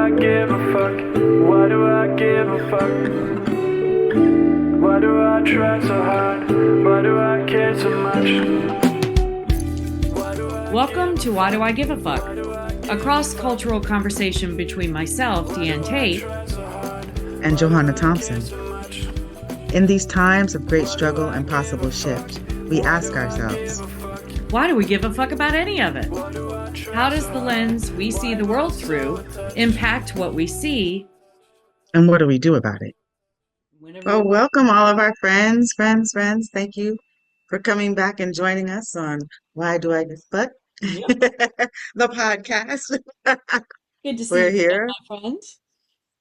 I give a fuck? Why do I give a fuck? Why do I try so hard? Why do I care so much? Welcome to Why Do I Give a Fuck? A cross-cultural conversation between myself, Deanne Tate, and Johanna Thompson. In these times of great struggle and possible shift, we ask ourselves, why do we give a fuck about any of it? How does the lens we see the world through impact what we see? And what do we do about it? Oh, welcome all of our friends. Thank you for coming back and joining us on Why Do I Give a Fuck? Yep. The podcast. Good to see We're you again, here. my friend.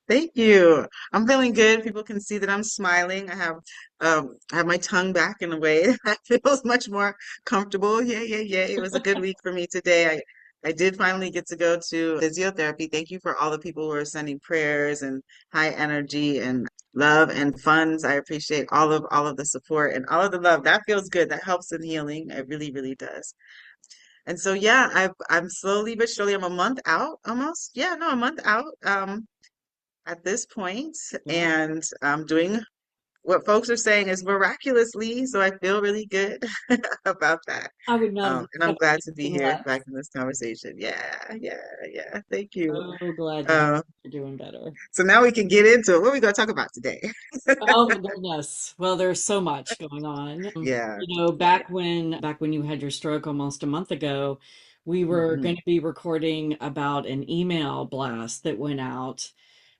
Thank you. I'm feeling good. People can see that I'm smiling. I have my tongue back in a way that feels much more comfortable. Yeah. It was a good week for me today. I did finally get to go to physiotherapy. Thank you for all the people who are sending prayers and high energy and love and funds. I appreciate all of the support and all of the love. That feels good. That helps in healing. It really, really does. And so yeah, I'm slowly but surely, I'm a month out almost. Yeah, no, a month out. At this point, and I'm doing what folks are saying is miraculously, so I feel really good about that. I would not And I'm glad to be anything here less. back in this conversation. Yeah. Thank you. So glad to Uh, you're doing better. so now we can get into it. What are we going to talk about today? Oh my goodness. Well, there's so much going on. Yeah. Back when you had your stroke almost a month ago, we were Hmm. going to be recording about an email blast that went out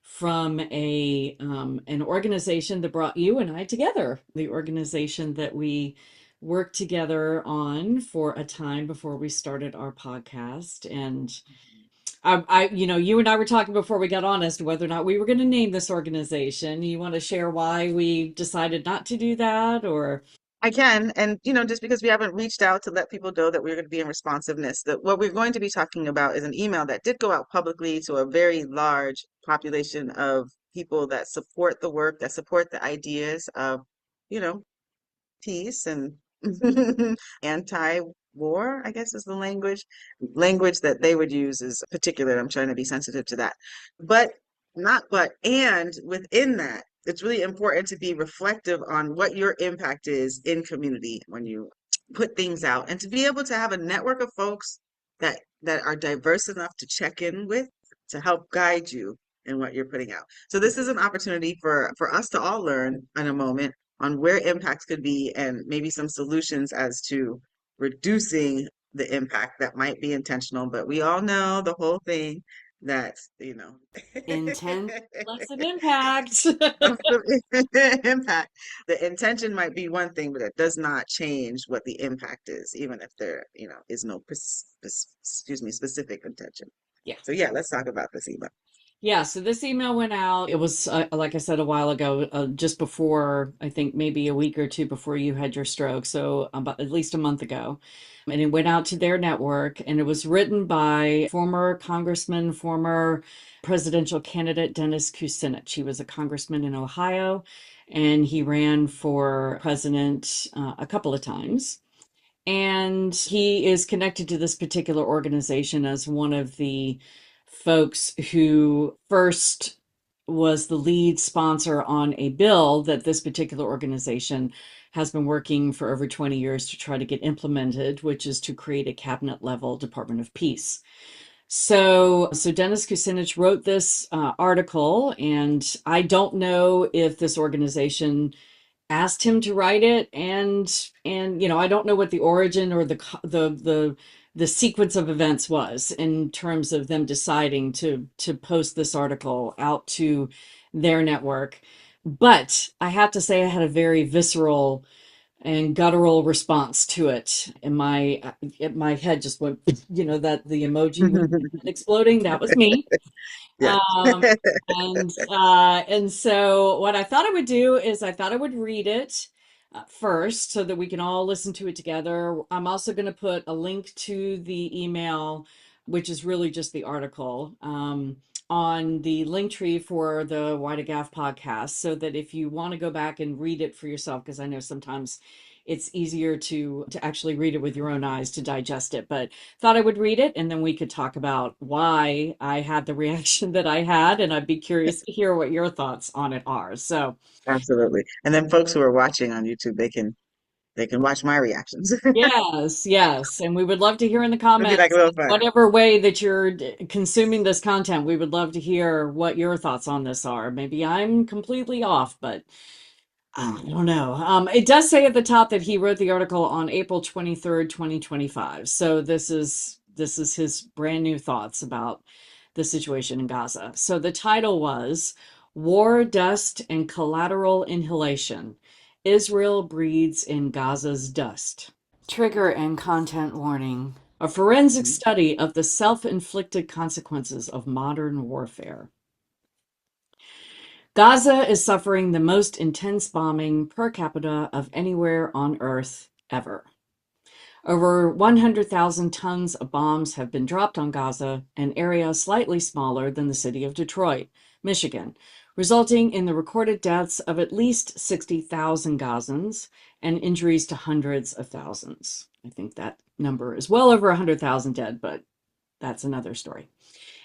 from a an organization that brought you and I together. The organization that we worked together on for a time before we started our podcast. And you and I were talking before we got on as to whether or not we were going to name this organization. You want to share why we decided not to do that, or? I can, and just because we haven't reached out to let people know that we're going to be in responsiveness, that what we're going to be talking about is an email that did go out publicly to a very large population of people that support the work, that support the ideas of, you know, peace and anti-war, I guess is the language that they would use is particular. I'm trying to be sensitive to that. But not but, and within that, it's really important to be reflective on what your impact is in community when you put things out and to be able to have a network of folks that are diverse enough to check in with to help guide you in what you're putting out. So this is an opportunity for us to all learn in a moment on where impacts could be and maybe some solutions as to reducing the impact that might be intentional. But we all know the whole thing that, Intent less an impact. the impact, the intention might be one thing, but it does not change what the impact is, even if there, is no, specific intention. Yeah. So yeah, let's talk about this email. Yeah, so this email went out. It was, like I said a while ago, just before, I think maybe a week or two before you had your stroke. So about at least a month ago. And it went out to their network, and it was written by former congressman, former presidential candidate Dennis Kucinich. He was a congressman in Ohio, and he ran for president a couple of times. And he is connected to this particular organization as one of the folks who first was the lead sponsor on a bill that this particular organization has been working for over 20 years to try to get implemented, which is to create a cabinet level Department of Peace. So Dennis Kucinich wrote this article, and I don't know if this organization asked him to write it, and I don't know what the origin or the sequence of events was in terms of them deciding to post this article out to their network. But I have to say I had a very visceral and guttural response to it. And my head just went, that the emoji with the head exploding, that was me. Yeah. Um, and so what I thought I would do is I thought I would read it first so that we can all listen to it together. I'm also going to put a link to the email, which is really just the article, on the link tree for the Why to Gaff podcast, so that if you want to go back and read it for yourself, because I know sometimes it's easier to actually read it with your own eyes to digest it. But thought I would read it and then we could talk about why I had the reaction that I had, and I'd be curious to hear what your thoughts on it are. So, Absolutely. And then folks who are watching on YouTube, they can watch my reactions. yes, yes. And we would love to hear in the It'll be like a comments, little fun. whatever way that you're consuming this content, we would love to hear what your thoughts on this are. Maybe I'm completely off, but I don't know. It does say at the top that he wrote the article on April 23rd, 2025. So this is his brand new thoughts about the situation in Gaza. So the title was War, Dust, and Collateral Inhalation. Israel breathes in Gaza's dust. Trigger and content warning. A forensic study of the self-inflicted consequences of modern warfare. Gaza is suffering the most intense bombing per capita of anywhere on Earth ever. Over 100,000 tons of bombs have been dropped on Gaza, an area slightly smaller than the city of Detroit, Michigan, resulting in the recorded deaths of at least 60,000 Gazans and injuries to hundreds of thousands. I think that number is well over 100,000 dead, but that's another story.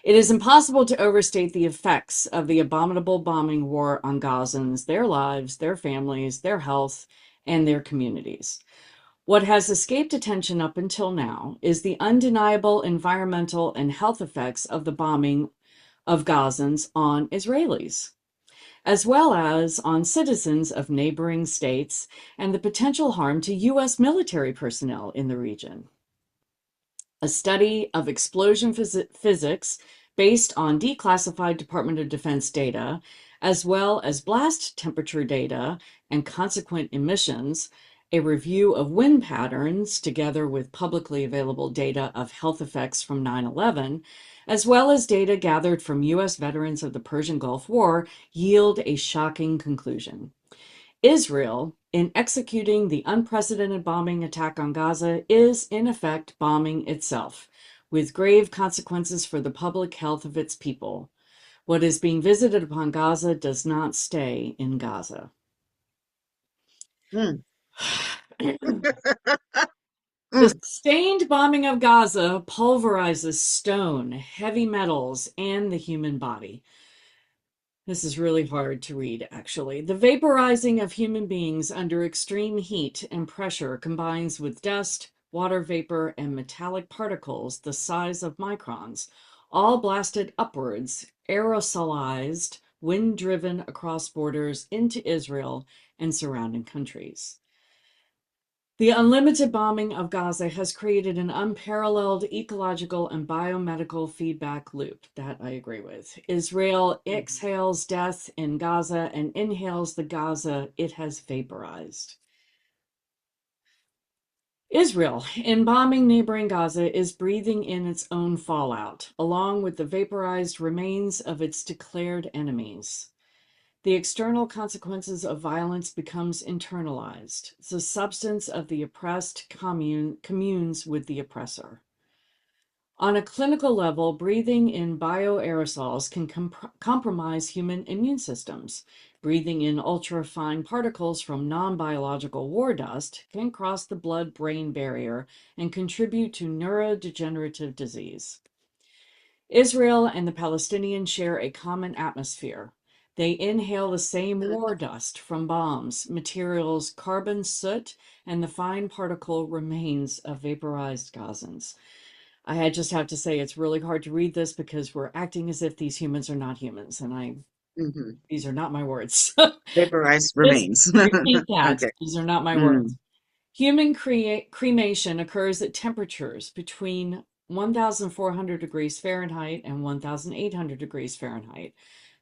It is impossible to overstate the effects of the abominable bombing war on Gazans, their lives, their families, their health, and their communities. What has escaped attention up until now is the undeniable environmental and health effects of the bombing of Gazans on Israelis, as well as on citizens of neighboring states and the potential harm to U.S. military personnel in the region. A study of explosion physics based on declassified Department of Defense data, as well as blast temperature data and consequent emissions, a review of wind patterns together with publicly available data of health effects from 9/11, as well as data gathered from U.S. veterans of the Persian Gulf War, yield a shocking conclusion. Israel, in executing the unprecedented bombing attack on Gaza, is in effect bombing itself, with grave consequences for the public health of its people. What is being visited upon Gaza does not stay in Gaza. Mm, The mm. sustained bombing of Gaza pulverizes stone, heavy metals, and the human body. This is really hard to read, actually. The vaporizing of human beings under extreme heat and pressure combines with dust, water vapor, and metallic particles the size of microns, all blasted upwards, aerosolized, wind driven across borders into Israel and surrounding countries. The unlimited bombing of Gaza has created an unparalleled ecological and biomedical feedback loop. That I agree with. Israel exhales death in Gaza and inhales the Gaza it has vaporized. Israel, in bombing neighboring Gaza, is breathing in its own fallout, along with the vaporized remains of its declared enemies. The external consequences of violence becomes internalized. The substance of the oppressed communes with the oppressor. On a clinical level, breathing in bioaerosols can compromise human immune systems. Breathing in ultra-fine particles from non-biological war dust can cross the blood-brain barrier and contribute to neurodegenerative disease. Israel and the Palestinians share a common atmosphere. They inhale the same war dust from bombs, materials, carbon soot, and the fine particle remains of vaporized Gazans. Just have to say it's really hard to read this because we're acting as if these humans are not humans, and Hmm. these are not my words. Vaporized Just remains. repeat that. Okay. These are not my Mm. words. Human cremation occurs at temperatures between 1,400 degrees Fahrenheit and 1,800 degrees Fahrenheit.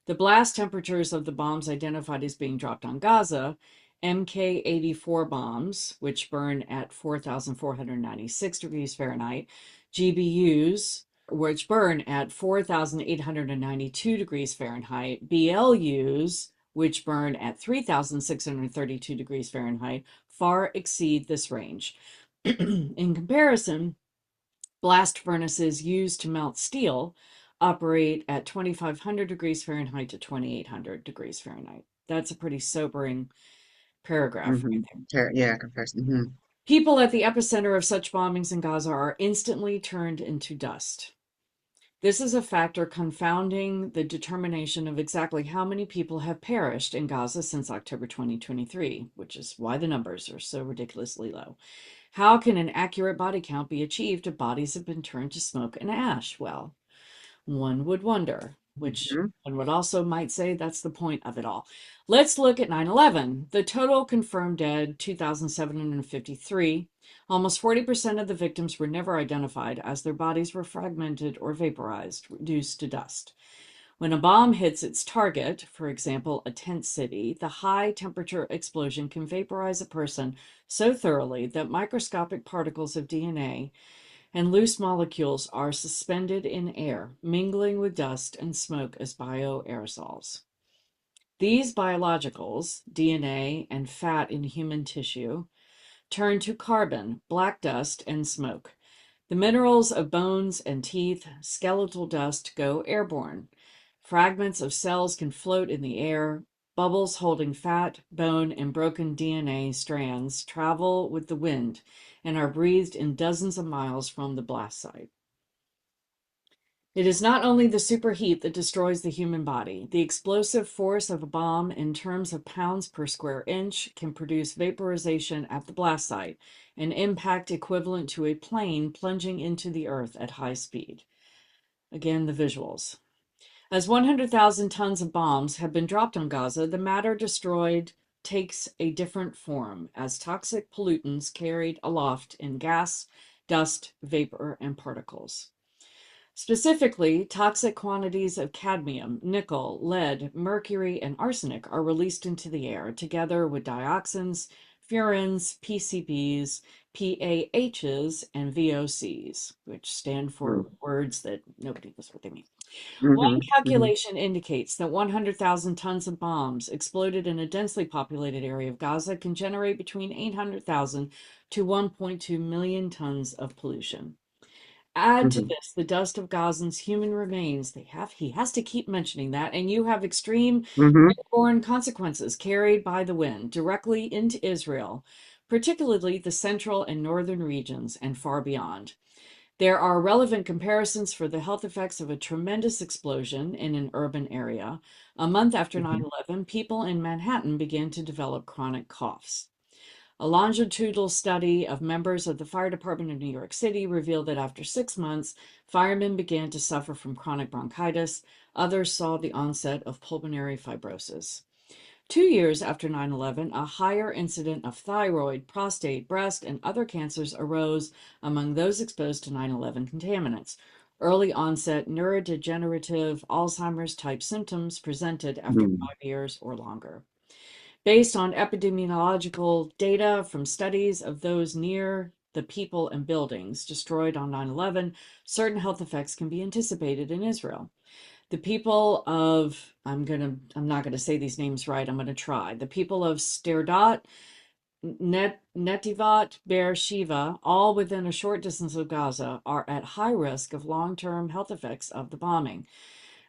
The blast temperatures of the bombs identified as being dropped on Gaza, Mk 84 bombs, which burn at 4,496 degrees Fahrenheit, GBUs, which burn at 4,892 degrees Fahrenheit, BLUs, which burn at 3,632 degrees Fahrenheit, far exceed this range. In comparison, blast furnaces used to melt steel operate at 2,500 degrees Fahrenheit to 2,800 degrees Fahrenheit. That's a pretty sobering paragraph right Mm-hmm. there. Yeah, comparison. Mm-hmm. People at the epicenter of such bombings in Gaza are instantly turned into dust. This is a factor confounding the determination of exactly how many people have perished in Gaza since October 2023, which is why the numbers are so ridiculously low. How can an accurate body count be achieved if bodies have been turned to smoke and ash? Well, one would wonder, which Mm-hmm. one would also might say that's the point of it all. Let's look at 9/11. The total confirmed dead, 2,753. Almost 40% of the victims were never identified as their bodies were fragmented or vaporized, reduced to dust. When a bomb hits its target, for example, a tent city, the high temperature explosion can vaporize a person so thoroughly that microscopic particles of DNA and loose molecules are suspended in air, mingling with dust and smoke as bioaerosols. These biologicals, DNA and fat in human tissue, turn to carbon, black dust, and smoke. The minerals of bones and teeth, skeletal dust go airborne. Fragments of cells can float in the air. Bubbles holding fat, bone, and broken DNA strands travel with the wind and are breathed in dozens of miles from the blast site. It is not only the superheat that destroys the human body. The explosive force of a bomb, in terms of pounds per square inch, can produce vaporization at the blast site, an impact equivalent to a plane plunging into the earth at high speed. Again, the visuals. As 100,000 tons of bombs have been dropped on Gaza, the matter destroyed takes a different form as toxic pollutants carried aloft in gas, dust, vapor, and particles. Specifically, toxic quantities of cadmium, nickel, lead, mercury, and arsenic are released into the air, together with dioxins, furans, PCBs, PAHs, and VOCs, which stand for words that nobody knows what they mean. One Mm-hmm. Mm-hmm. calculation indicates that 100,000 tons of bombs exploded in a densely populated area of Gaza can generate between 800,000 to 1.2 million tons of pollution. Add to Mm-hmm. this the dust of Gazans' human remains. He has to keep mentioning that, and you have extreme Mm-hmm. airborne consequences carried by the wind directly into Israel, particularly the central and northern regions and far beyond. There are relevant comparisons for the health effects of a tremendous explosion in an urban area. A month after Mm-hmm. 9/11, people in Manhattan began to develop chronic coughs. A longitudinal study of members of the fire department of New York City revealed that after 6 months, firemen began to suffer from chronic bronchitis. Others saw the onset of pulmonary fibrosis. 2 years after 9/11, a higher incident of thyroid, prostate, breast, and other cancers arose among those exposed to 9/11 contaminants. Early onset neurodegenerative Alzheimer's type symptoms presented after Mm-hmm. 5 years or longer. Based on epidemiological data from studies of those near the people and buildings destroyed on 9/11, certain health effects can be anticipated in Israel. The people of, I'm not gonna say these names right, I'm gonna try. The people of Sterdot, Netivot, Beer Sheva, all within a short distance of Gaza, are at high risk of long-term health effects of the bombing.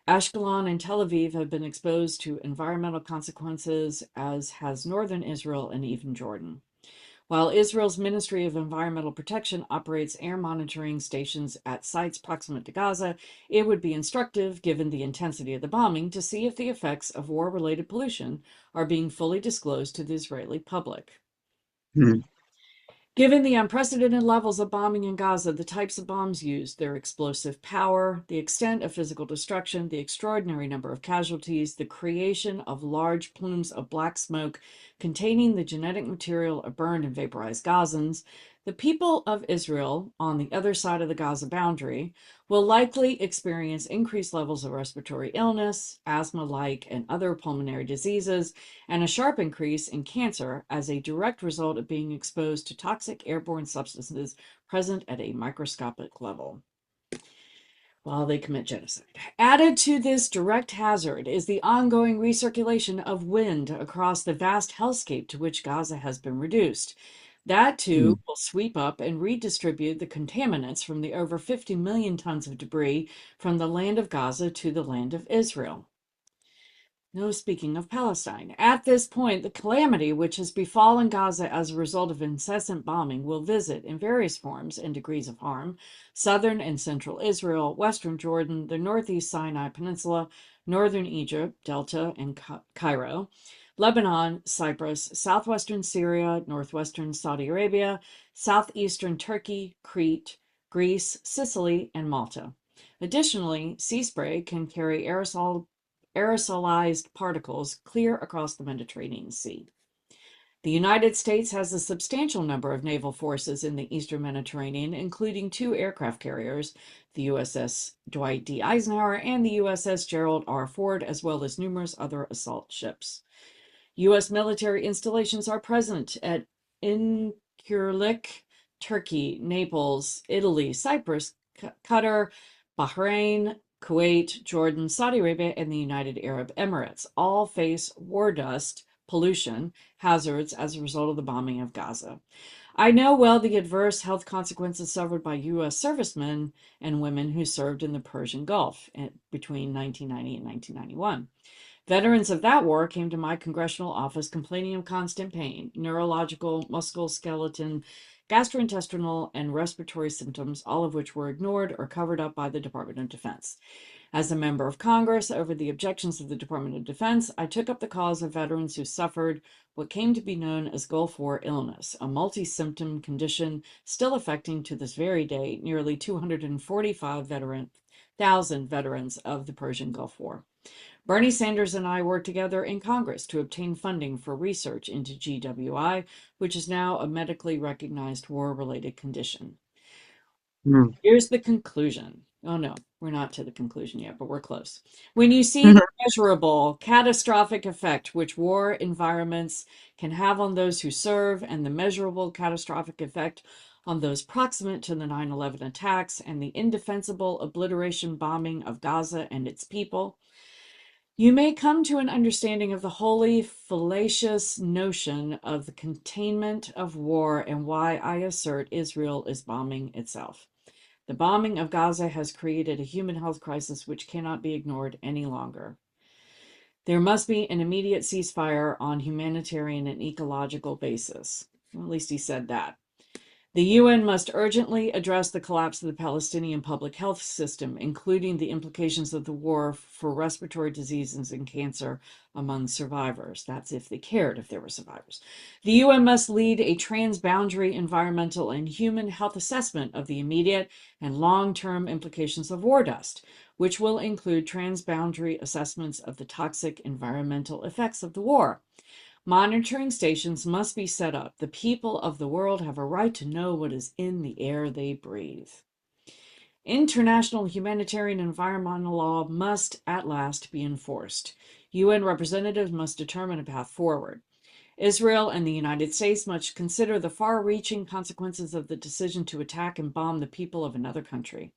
Ashkelon and Tel Aviv have been exposed to environmental consequences, as has northern Israel and even Jordan. While Israel's Ministry of Environmental Protection operates air monitoring stations at sites proximate to Gaza, it would be instructive, given the intensity of the bombing, to see if the effects of war related pollution are being fully disclosed to the Israeli public. Mm-hmm. Given the unprecedented levels of bombing in Gaza, the types of bombs used, their explosive power, the extent of physical destruction, the extraordinary number of casualties, the creation of large plumes of black smoke containing the genetic material of burned and vaporized Gazans, the people of Israel on the other side of the Gaza boundary will likely experience increased levels of respiratory illness, asthma like, and other pulmonary diseases, and a sharp increase in cancer as a direct result of being exposed to toxic airborne substances present at a microscopic level while they commit genocide. Added to this direct hazard is the ongoing recirculation of wind across the vast hellscape to which Gaza has been reduced. That too will sweep up and redistribute the contaminants from the over 50 million tons of debris from the land of Gaza to the land of Israel. No, speaking of Palestine, at this point, the calamity which has befallen Gaza as a result of incessant bombing will visit, in various forms and degrees of harm, southern and central Israel, western Jordan, the northeast Sinai Peninsula, northern Egypt, Delta, and Cairo, Lebanon, Cyprus, southwestern Syria, northwestern Saudi Arabia, southeastern Turkey, Crete, Greece, Sicily, and Malta. Additionally, sea spray can carry aerosolized particles clear across the Mediterranean Sea. The United States has a substantial number of naval forces in the eastern Mediterranean, including 2 aircraft carriers, the USS Dwight D. Eisenhower and the USS Gerald R. Ford, as well as numerous other assault ships. U.S. military installations are present at Incirlik, Turkey, Naples, Italy, Cyprus, Qatar, Bahrain, Kuwait, Jordan, Saudi Arabia, and the United Arab Emirates. All face war dust pollution hazards as a result of the bombing of Gaza. I know well the adverse health consequences suffered by U.S. servicemen and women who served in the Persian Gulf between 1990 and 1991. Veterans of that war came to my congressional office complaining of constant pain, neurological, musculoskeletal, gastrointestinal, and respiratory symptoms, all of which were ignored or covered up by the Department of Defense. As a member of Congress, over the objections of the Department of Defense, I took up the cause of veterans who suffered what came to be known as Gulf War illness, a multi-symptom condition still affecting to this very day nearly 245,000 veterans of the Persian Gulf War. Bernie Sanders and I worked together in Congress to obtain funding for research into GWI, which is now a medically recognized war-related condition. Mm. Here's the conclusion. Oh no, we're not to the conclusion yet, but we're close. When you see the measurable, catastrophic effect which war environments can have on those who serve, and the measurable, catastrophic effect on those proximate to the 9/11 attacks, and the indefensible obliteration bombing of Gaza and its people, you may come to an understanding of the wholly fallacious notion of the containment of war and why I assert Israel is bombing itself. The bombing of Gaza has created a human health crisis which cannot be ignored any longer. There must be an immediate ceasefire on humanitarian and ecological basis. Well, at least he said that. The UN must urgently address the collapse of the Palestinian public health system, including the implications of the war for respiratory diseases and cancer among survivors. That's if they cared if there were survivors. The UN must lead a transboundary environmental and human health assessment of the immediate and long-term implications of war dust, which will include transboundary assessments of the toxic environmental effects of the war. Monitoring stations must be set up. The people of the world have a right to know what is in the air they breathe. International humanitarian environmental law must at last be enforced. UN representatives must determine a path forward. Israel and the United States must consider the far-reaching consequences of the decision to attack and bomb the people of another country.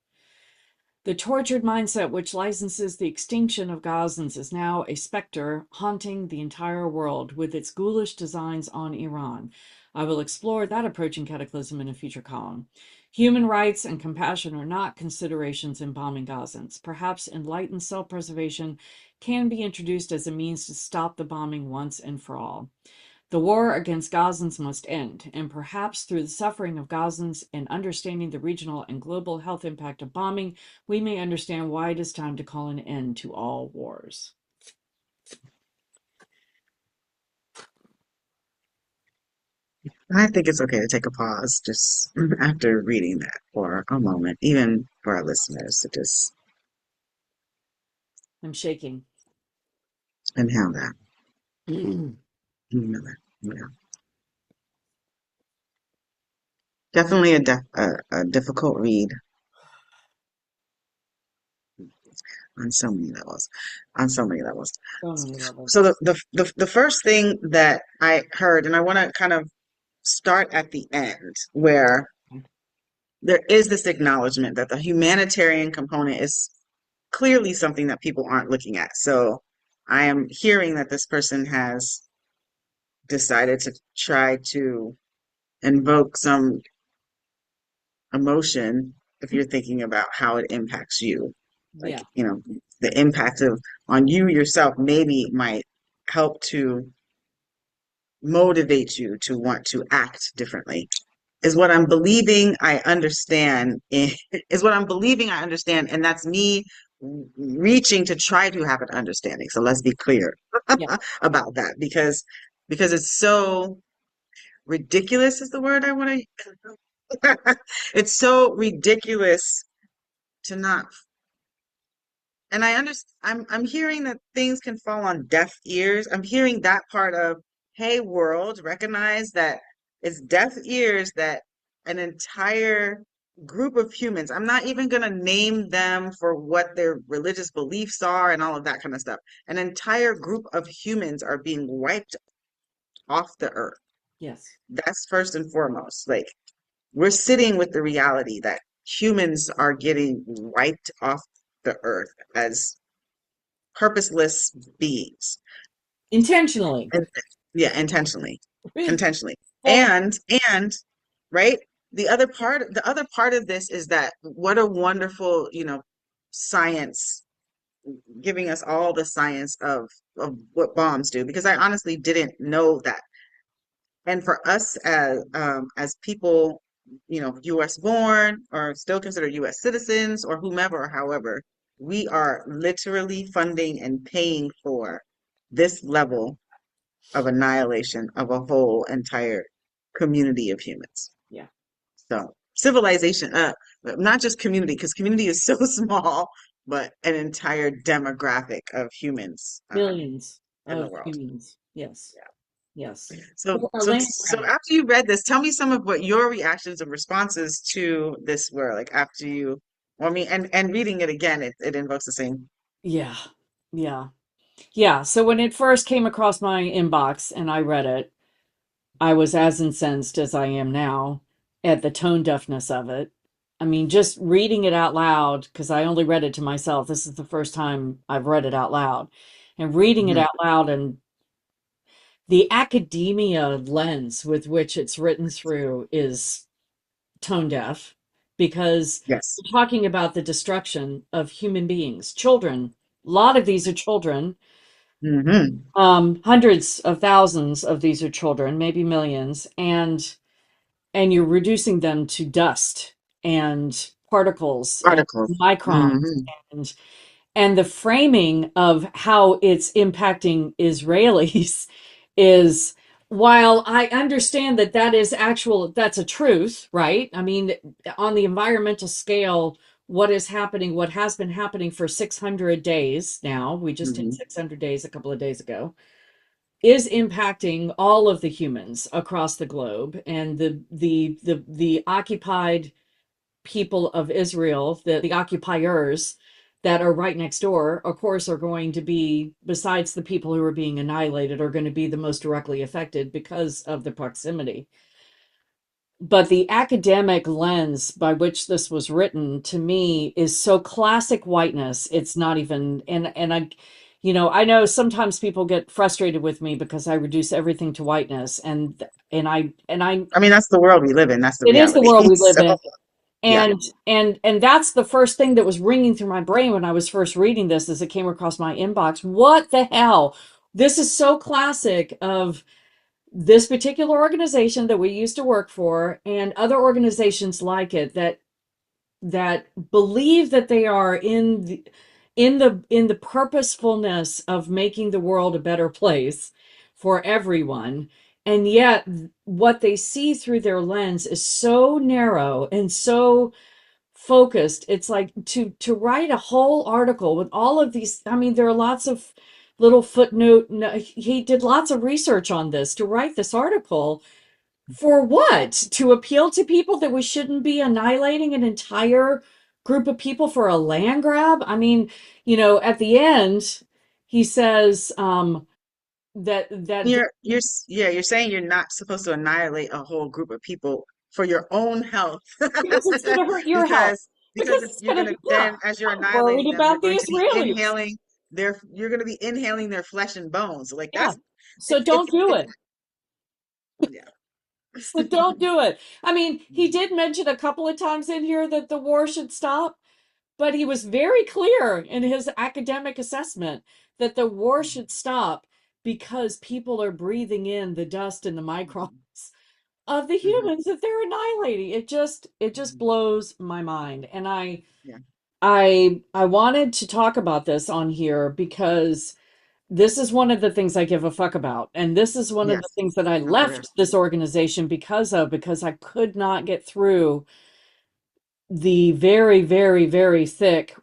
The tortured mindset which licenses the extinction of Gazans is now a specter haunting the entire world with its ghoulish designs on Iran. I will explore that approaching cataclysm in a future column. Human rights and compassion are not considerations in bombing Gazans. Perhaps enlightened self-preservation can be introduced as a means to stop the bombing once and for all. The war against Gazans must end, and perhaps through the suffering of Gazans and understanding the regional and global health impact of bombing, we may understand why it is time to call an end to all wars. I think it's okay to take a pause just after reading that for a moment, even for our listeners to just I'm shaking. inhale that. Mm. Inhale that. Yeah. Definitely a difficult read on so many levels. On so many levels. So many levels. So the first thing that I heard, and I want to kind of start at the end, where there is this acknowledgement that the humanitarian component is clearly something that people aren't looking at. So I am hearing that this person has decided to try to invoke some emotion if you're thinking about how it impacts you. Like, Yeah. you know, the impact of on you yourself maybe might help to motivate you to want to act differently is what I'm believing I understand is what I'm believing I understand, and that's me reaching to try to have an understanding. So let's be clear Yeah. about that because it's so ridiculous is the word I want to it's so ridiculous to not. And I understand, I'm hearing that things can fall on deaf ears. I'm hearing that part of, hey, world, recognize that it's deaf ears that an entire group of humans, I'm not even going to name them for what their religious beliefs are and all of that kind of stuff. An entire group of humans are being wiped off the earth. Yes. That's first and foremost. Like, we're sitting with the reality that humans are getting wiped off the earth as purposeless beings. Intentionally. And yeah, intentionally. Intentionally. Full. And right, the other part of this is that what a wonderful, science giving us all the science of what bombs do, because I honestly didn't know that. And for us as people, US born or still considered US citizens or whomever or however, we are literally funding and paying for this level of annihilation of a whole entire community of humans. Yeah. So civilization, not just community, because community is so small, but an entire demographic of humans Millions in the of world. humans. Yes. Yes. So, A so, land so grab. after you read this, tell me some of what your reactions and responses to this were like after you, well, I mean, and reading it again, it invokes the same. Yeah. Yeah. Yeah. So when it first came across my inbox and I read it, I was as incensed as I am now at the tone deafness of it. I mean, just reading it out loud, because I only read it to myself. This is the first time I've read it out loud. And reading it Mhm. out loud and the academia lens with which it's written through is tone deaf because Yes. we're talking about the destruction of human beings, children. A lot of these are children. Hmm. Hundreds of thousands of these are children, maybe millions, and you're reducing them to dust and particles and Articles. microns Hmm. and and the framing of how it's impacting Israelis is, while I understand that that's a truth, right? I mean, on the environmental scale, what is happening, what has been happening for 600 days now, we just hit Hmm. 600 days a couple of days ago, is impacting all of the humans across the globe, and the occupied people of Israel, the occupiers that are right next door, of course, are going to be, besides the people who are being annihilated, are going to be the most directly affected because of the proximity. But the academic lens by which this was written to me is so classic whiteness. It's not even, and I, I know sometimes people get frustrated with me because I reduce everything to whiteness, and I, I mean, that's the world we live in. That's the it is the reality. world we live So, in. yeah. And that's the first thing that was ringing through my brain when I was first reading this as it came across my inbox. What the hell? This is so classic of this particular organization that we used to work for and other organizations like it that believe that they are in the purposefulness of making the world a better place for everyone, and yet what they see through their lens is so narrow and so focused. It's like to write a whole article with all of these. I mean, there are lots of little footnote. No, he did lots of research on this to write this article. For what? To appeal to people that we shouldn't be annihilating an entire group of people for a land grab? I mean, at the end, he says that Yeah, you're saying you're not supposed to annihilate a whole group of people for your own health. because it's going to hurt your health. Because Because because if it's you're going gonna to, yeah, then as you're I'm worried annihilating them, about the Israelis. you're gonna be inhaling their flesh and bones. Like Yeah. that's So don't do it's it. yeah. So don't do it. I mean, he did mention a couple of times in here that the war should stop, but he was very clear in his academic assessment that the war should stop because people are breathing in the dust and the Mhm. microns of the Mhm. humans that they're annihilating. It just Mhm. blows my mind. And Yeah. I wanted to talk about this on here because this is one of the things I give a fuck about. And this is one of the Yes. things that I I'm aware. left this organization because I could not get through the very, very, very thick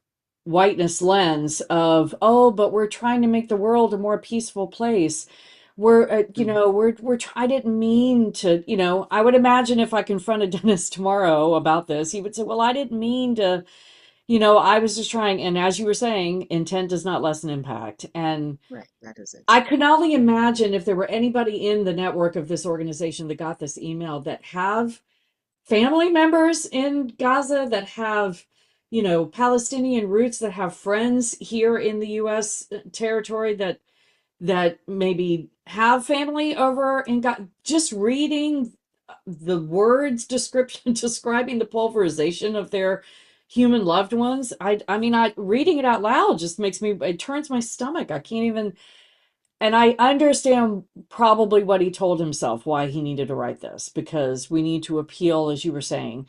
whiteness lens of, oh, but we're trying to make the world a more peaceful place. Mhm. I didn't mean to, I would imagine if I confronted Dennis tomorrow about this, he would say, well, I didn't mean to, I was just trying. And as you were saying, intent does not lessen impact. And Right. That is it. I could only imagine if there were anybody in the network of this organization that got this email that have family members in Gaza, that have, Palestinian roots, that have friends here in the US territory, that maybe have family over in Gaza. Just reading the words description describing the pulverization of their human loved ones. I mean, I reading it out loud just it turns my stomach. I can't even. And I understand probably what he told himself, why he needed to write this, because we need to appeal, as you were saying,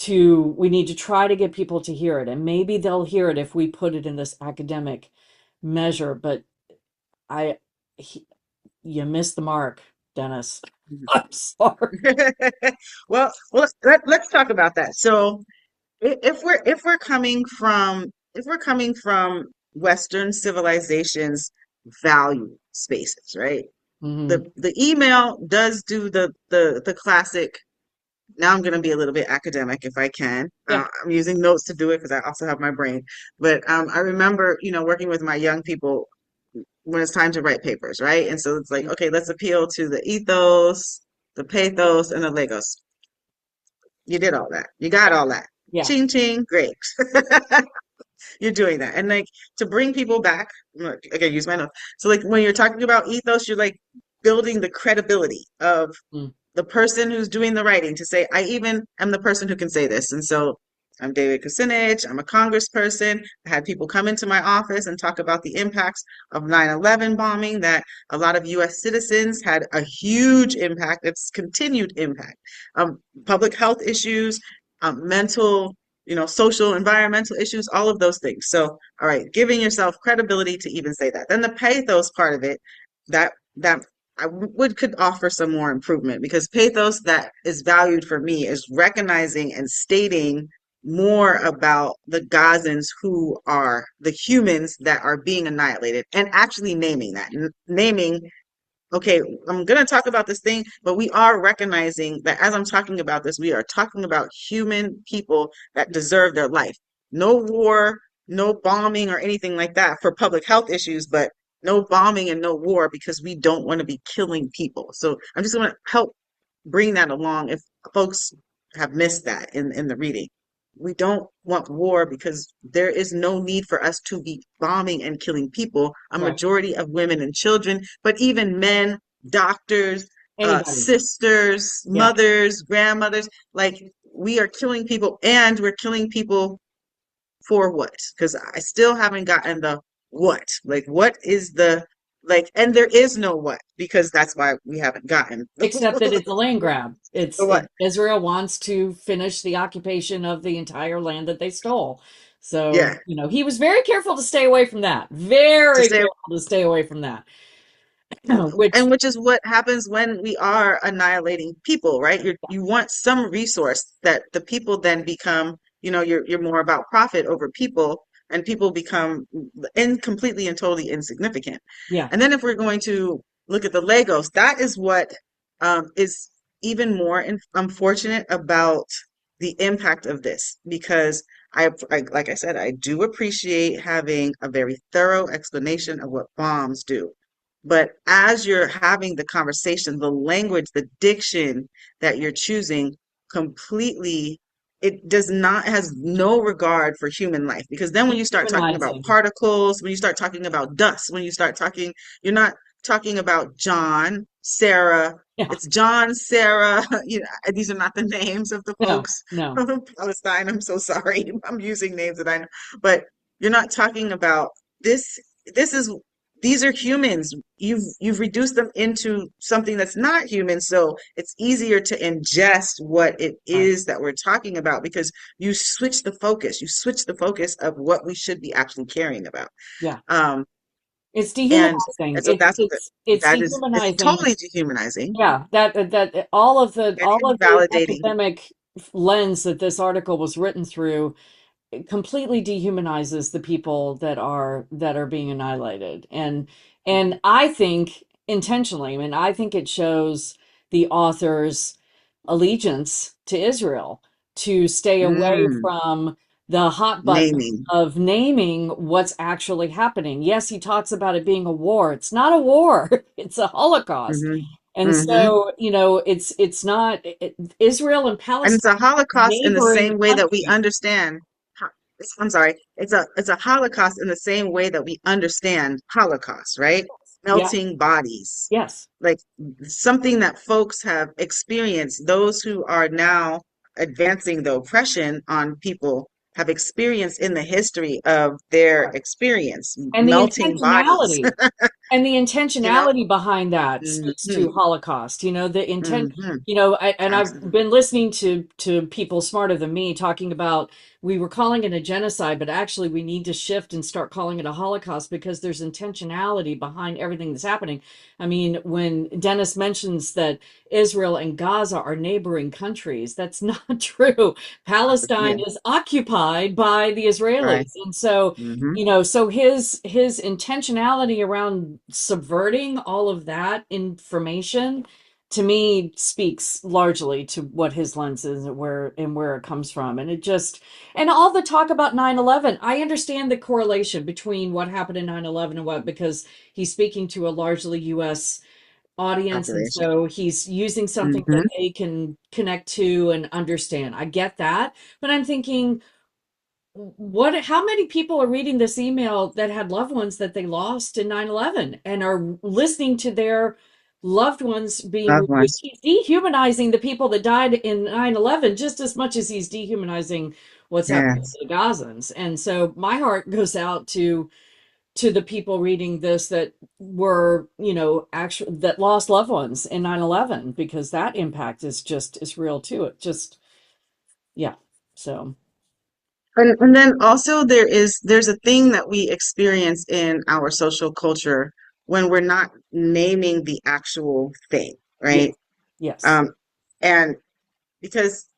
we need to try to get people to hear it. And maybe they'll hear it if we put it in this academic measure. But I, he, you missed the mark, Dennis. Mhm. I'm sorry. Well, let's talk about that. So, if we're coming from Western civilization's value spaces, right? Hmm. The email does do the classic. Now I'm going to be a little bit academic if I can. Yeah. I'm using notes to do it because I also have my brain. But I remember, working with my young people when it's time to write papers, right? And so it's like, okay, let's appeal to the ethos, the pathos, and the legos. You did all that. You got all that. Yeah. Ching ching, great. You're doing that. And like to bring people back, look, again, use my notes. So like when you're talking about ethos, you're like building the credibility of Mm. the person who's doing the writing to say, I even am the person who can say this. And so I'm David Kucinich. I'm a congressperson. I had people come into my office and talk about the impacts of 9/11 bombing, that a lot of US citizens had a huge impact. It's continued impact. Public health issues, mental, social, environmental issues, all of those things. So, all right, giving yourself credibility to even say that. Then the pathos part of it, that would could offer some more improvement, because pathos that is valued for me is recognizing and stating more about the Gazans who are the humans that are being annihilated, and actually naming that, naming, okay, I'm going to talk about this thing, but we are recognizing that as I'm talking about this, we are talking about human people that deserve their life. No war, no bombing or anything like that for public health issues, but no bombing and no war because we don't want to be killing people. So I'm just going to help bring that along if folks have missed that in the reading. We don't want war because there is no need for us to be bombing and killing people, a Right. majority of women and children, but even men, doctors, Anybody. sisters, Yeah. mothers, grandmothers. Like, we are killing people, and we're killing people for what? Because I still haven't gotten the what. Like, what is the, like, and there is no what, because that's why we haven't gotten Except that it's a land grab. the what. Israel wants to finish the occupation of the entire land that they stole. So, Yeah, he was very careful to stay away from that. to Very say, careful to stay away from that. Which, and which is what happens when we are annihilating people, right? You want some resource that the people then become, you're more about profit over people, and people become completely and totally insignificant. yeah, And then if we're going to look at the Legos, that is what is even more unfortunate about the impact of this, because like I said, I do appreciate having a very thorough explanation of what bombs do. But as you're having the conversation, the language, the diction that you're choosing completely, it does not, has no regard for human life. Because then when you start talking about dehumanizing. particles, when you start talking about dust, when you start talking, you're not talking about John Sarah. Yeah. It's John, Sarah. These are not the names of the No, folks no. from Palestine. I'm so sorry. I'm using names that I know, but you're not talking about this. This is these are humans. You've reduced them into something that's not human, so it's easier to ingest what it Right. is that we're talking about because you switch the focus. You switch the focus of what we should be actually caring about. Yeah. Um, It's and dehumanizing. and so that's what It's that is. It's dehumanizing. totally dehumanizing Yeah, that and all of the invalidating. academic lens that this article was written through, it completely dehumanizes the people that are being annihilated. And I think intentionally, I mean, I think it shows the author's allegiance to Israel to stay away Mm, from the hot button naming. of naming what's actually happening. Yes, he talks about it being a war. It's not a war. It's a Holocaust. Hmm. And Hmm. so, it's not Israel and And it's Palestine a Holocaust in the neighboring same way that we countries. understand. I'm sorry. It's a Holocaust in the same way that we understand Holocaust, right? Yeah. Melting bodies, Yes. like something that folks have experienced. Those who are now advancing the oppression on people have experienced in the history of their Right. experience, And the melting bodies, intentionality and the you know? intentionality behind that speaks Hmm. to Holocaust. The intent, Hmm. and I've Absolutely. been listening to people smarter than me talking about we were calling it a genocide, but actually we need to shift and start calling it a Holocaust because there's intentionality behind everything that's happening. I mean, when Dennis mentions that Israel and Gaza are neighboring countries, that's not true. Palestine Yeah, is occupied by the right. Israelis. And so Hmm. so his intentionality around subverting all of that information to me speaks largely to what his lens is and where it comes from. And it just and all the talk about 9/11, I understand the correlation between what happened in 9/11 and what because he's speaking to a largely US audience, and Population. so he's using something that Hmm. they can connect to and understand. I get that, but I'm thinking how many people are reading this email that had loved ones that they lost in 9/11 and are listening to their loved ones being Loved removed? ones. He's dehumanizing the people that died in 9/11 just as much as he's dehumanizing what's happening Yes. to the Gazans. And so my heart goes out to the people reading this that were, actually that lost loved ones in 9/11 because that impact is real too. It just yeah. So And then also there's a thing that we experience in our social culture when we're not naming the actual thing, yeah. right? Yes. Um, and because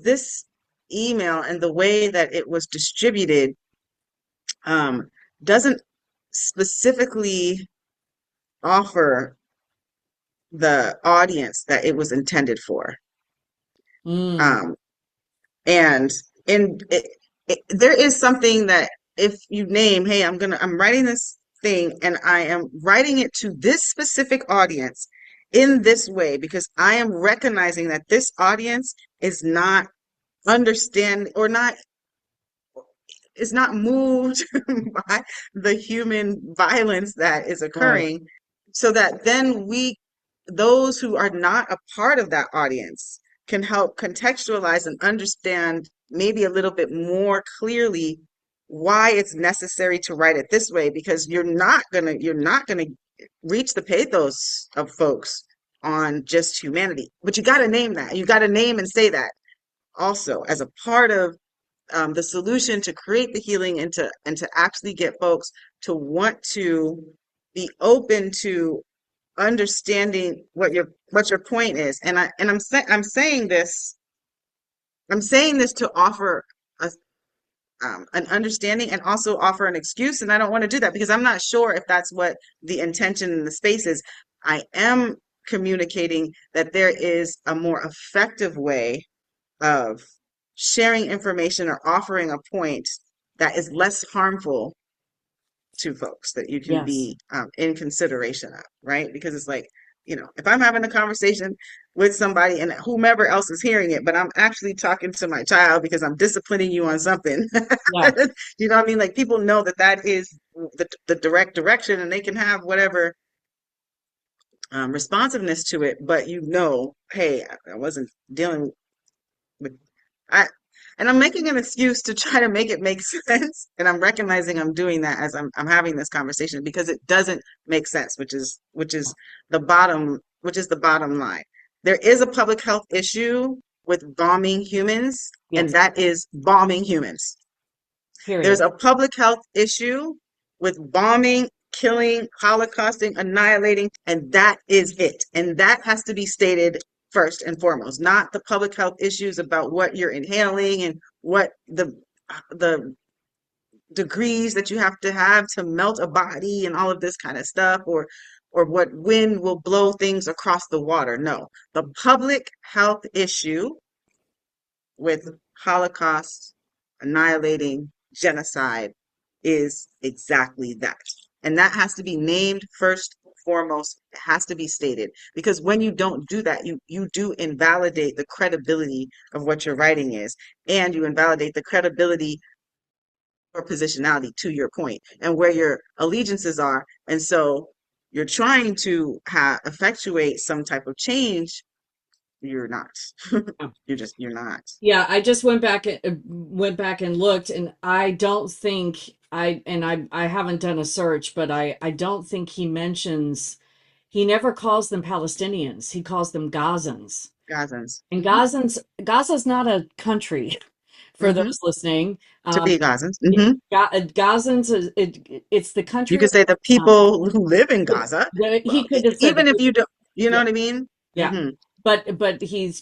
this email and the way that it was distributed doesn't specifically offer the audience that it was intended for. Mm. Um, and there is something that if you name, hey, I'm writing this thing and I am writing it to this specific audience in this way because I am recognizing that this audience is not understand or not is not moved by the human violence that is Right. occurring, so that then those who are not a part of that audience, can help contextualize and understand maybe a little bit more clearly why it's necessary to write it this way, because you're not gonna reach the pathos of folks on just humanity. But you got to name that. You got to name and say that also as a part of the solution to create the healing and to actually get folks to want to be open to understanding what your point is. And I'm saying this to offer a, an understanding and also offer an excuse. And I don't want to do that because I'm not sure if that's what the intention in the space is. I am communicating that there is a more effective way of sharing information or offering a point that is less harmful to folks that you can Yes. be in consideration of, right? Because it's like, if I'm having a conversation with somebody and whomever else is hearing it, but I'm actually talking to my child because I'm disciplining you on something. Yeah. You know what I mean? Like people know that is the direct direction and they can have whatever responsiveness to it, but hey, I wasn't dealing with I and I'm making an excuse to try to make it make sense. And I'm recognizing I'm doing that as I'm having this conversation because it doesn't make sense, which is the bottom line. There is a public health issue with bombing humans, and Yes, that is bombing humans. There's period. a public health issue with bombing, killing, holocausting, annihilating, and that is it. And that has to be stated first and foremost, not the public health issues about what you're inhaling and what the degrees that you have to melt a body and all of this kind of stuff, or what wind will blow things across the water. No, the public health issue with Holocaust, annihilating, genocide is exactly that. And that has to be named first and foremost. It has to be stated. Because when you don't do that, you do invalidate the credibility of what your writing is. And you invalidate the credibility or positionality, to your point, and where your allegiances are. And so you're trying to effectuate some type of change. You're not. You're not. Yeah, I just went back and looked, and I don't think I haven't done a search, but I don't think he mentions, he never calls them Palestinians. He calls them Gazans. Gazans. And Gaza's not a country for Hmm. those listening. To Um, be Gazans. Hmm. Gazans it's the You country could of say the people who live in Gaza. he Well, could have said the even if people. you don't, you know Yeah. what I mean? Yeah. Hmm. But he,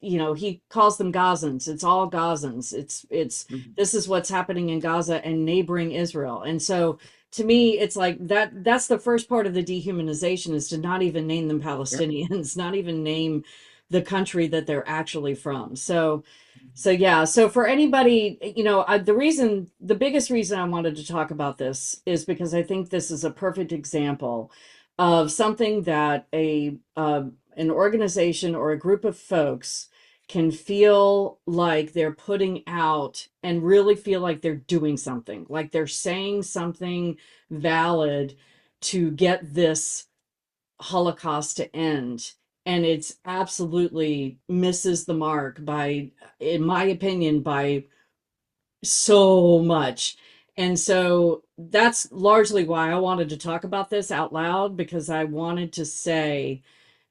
he calls them Gazans. It's all Gazans. It's Hmm. this is what's happening in Gaza and neighboring Israel. And so to me, it's like that's the first part of the dehumanization, is to not even name them Yep. Palestinians, not even name the country that they're actually from. So yeah, so for anybody, the biggest reason I wanted to talk about this is because I think this is a perfect example of something that an organization or a group of folks can feel like they're putting out and really feel like they're doing something, like they're saying something valid to get this Holocaust to end. And it's absolutely misses the mark by, in my opinion, by so much. And so that's largely why I wanted to talk about this out loud, because I wanted to say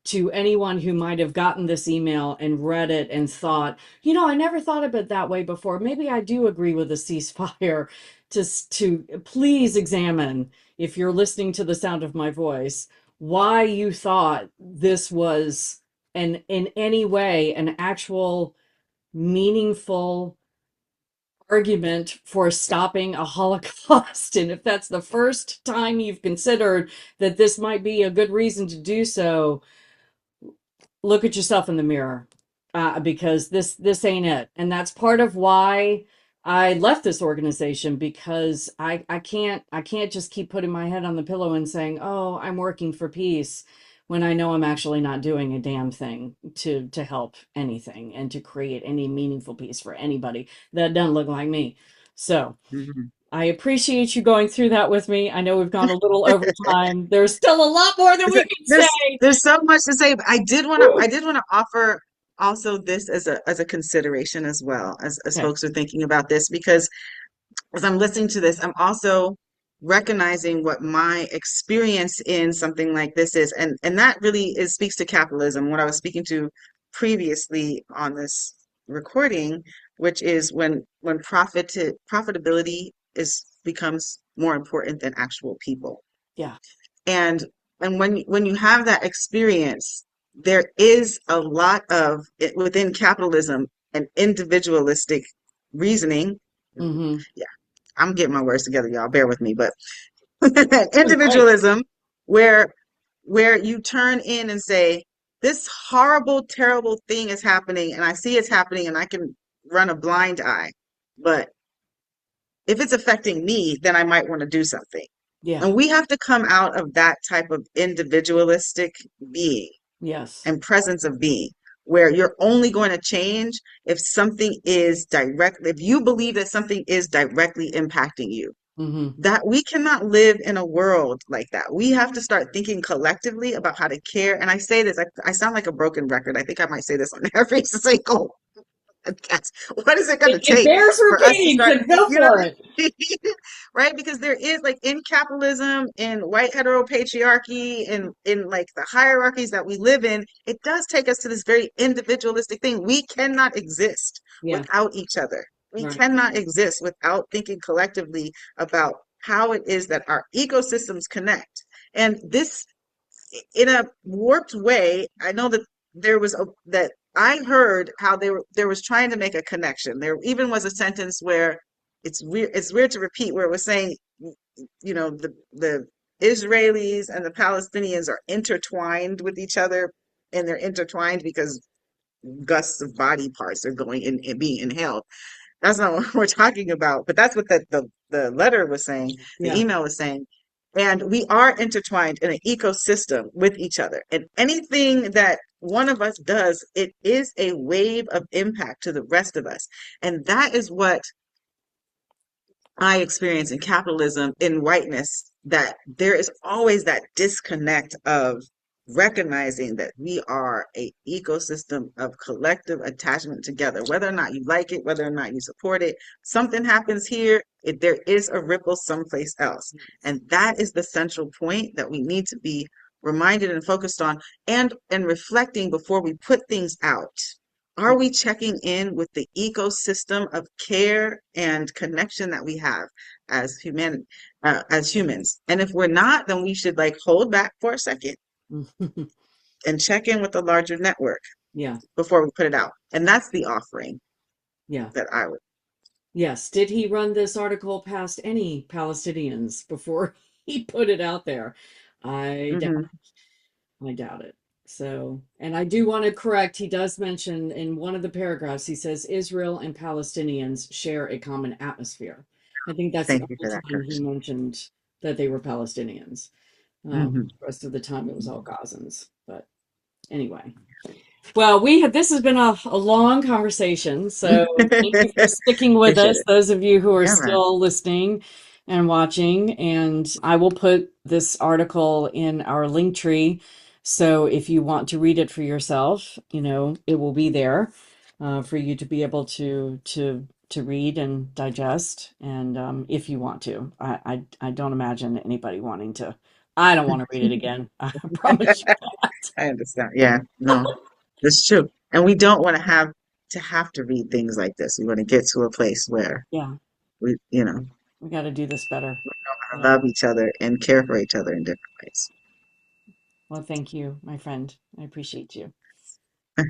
to anyone who might have gotten this email and read it and thought, I never thought of it that way before. Maybe I do agree with a ceasefire. To please examine, if you're listening to the sound of my voice, why you thought this was in any way an actual meaningful argument for stopping a Holocaust. And if that's the first time you've considered that this might be a good reason to do so, look at yourself in the mirror, because this ain't it. And that's part of why I left this organization, because I can't just keep putting my head on the pillow and saying, oh, I'm working for peace, when I know I'm actually not doing a damn thing to help anything and to create any meaningful peace for anybody that doesn't look like me. So Hmm. I appreciate you going through that with me. I know we've gone a little over time. There's still a lot more that we can There's say. there's so much to say, but I Woo! did want to offer also this as a consideration as well as Okay. folks are thinking about this, because as I'm listening to this, I'm also recognizing what my experience in something like this is, and that really speaks to capitalism. What I was speaking to previously on this recording, which is when profitability is becomes more important than actual people. Yeah. And when you have that experience, there is a lot of it within capitalism and individualistic reasoning. Mm-hmm. Yeah, I'm getting my words together, y'all. Bear with me, but That's great. individualism, where you turn in and say, this horrible, terrible thing is happening, and I see it's happening, and I can run a blind eye. But if it's affecting me, then I might want to do something. Yeah. And we have to come out of that type of individualistic being Yes. and presence of being, where you're only going to change if something is if you believe that something is directly impacting you. That we cannot live in a world like that. We have to start thinking collectively about how to care. And I say this, I sound like a broken record. I think I might say this on every single podcast. What is it going to It take bears for us to repeating, start, so go you know, for it. right? Because there is like in capitalism, in white heteropatriarchy, in like the hierarchies that we live in, it does take us to this very individualistic thing. We cannot exist Yeah, without each other. We right. cannot exist without thinking collectively about how it is that our ecosystems connect. And this, in a warped way, I know that there was a that I heard how there was trying to make a connection. There even was a sentence where it's weird to repeat, where it was saying, the Israelis and the Palestinians are intertwined with each other, and they're intertwined because gusts of body parts are going in and being inhaled. That's not what we're talking about, but that's what the letter was saying, the Yeah. email was saying. And we are intertwined in an ecosystem with each other. And anything that one of us does, it is a wave of impact to the rest of us. And that is what I experience in capitalism, in whiteness, that there is always that disconnect of recognizing that we are a ecosystem of collective attachment together. Whether or not you like it, whether or not you support it, something happens here, there is a ripple someplace else. And that is the central point that we need to be reminded and focused on, and reflecting before we put things out. Are we checking in with the ecosystem of care and connection that we have as as humans? And if we're not, then we should like hold back for a second and check in with the larger network Yeah, before we put it out. And that's the offering yeah. that I would. Yes. Did he run this article past any Palestinians before he put it out there? I doubt, Mhm. I doubt it. So, and I do want to correct, he does mention in one of the paragraphs, he says Israel and Palestinians share a common atmosphere. I think that's the Thank you for only that time he correction. mentioned that they were Palestinians. Hmm. The rest of the time it was all Gazans. But anyway. Well, this has been a long conversation, so thank you for sticking with Appreciate us, it. those of you who are Yeah, man. still listening and watching. And I will put this article in our link tree. So if you want to read it for yourself, it will be there for you to be able to read and digest. And if you want to, I don't imagine anybody wanting to. I don't want to read it again. I promise you that. I understand. Yeah, no, that's true. And we don't want to have to read things like this. We want to get to a place where Yeah. we We got to do this better. Yeah. love each other and care for each other in different ways. Well, thank you, my friend. I appreciate you. Why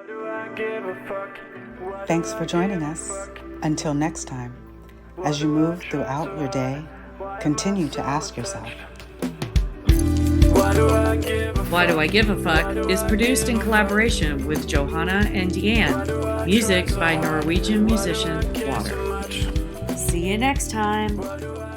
do I give a fuck? Why do Thanks for I joining give a us. fuck? Until next time, Why as you do I move try throughout so your day, hard? continue to ask yourself, Why do I give a Why Do I Give a Fuck Why do is I produced in give a collaboration with Johanna and Deanne. Music by Norwegian musician care so Water. much? See you next time. Why do I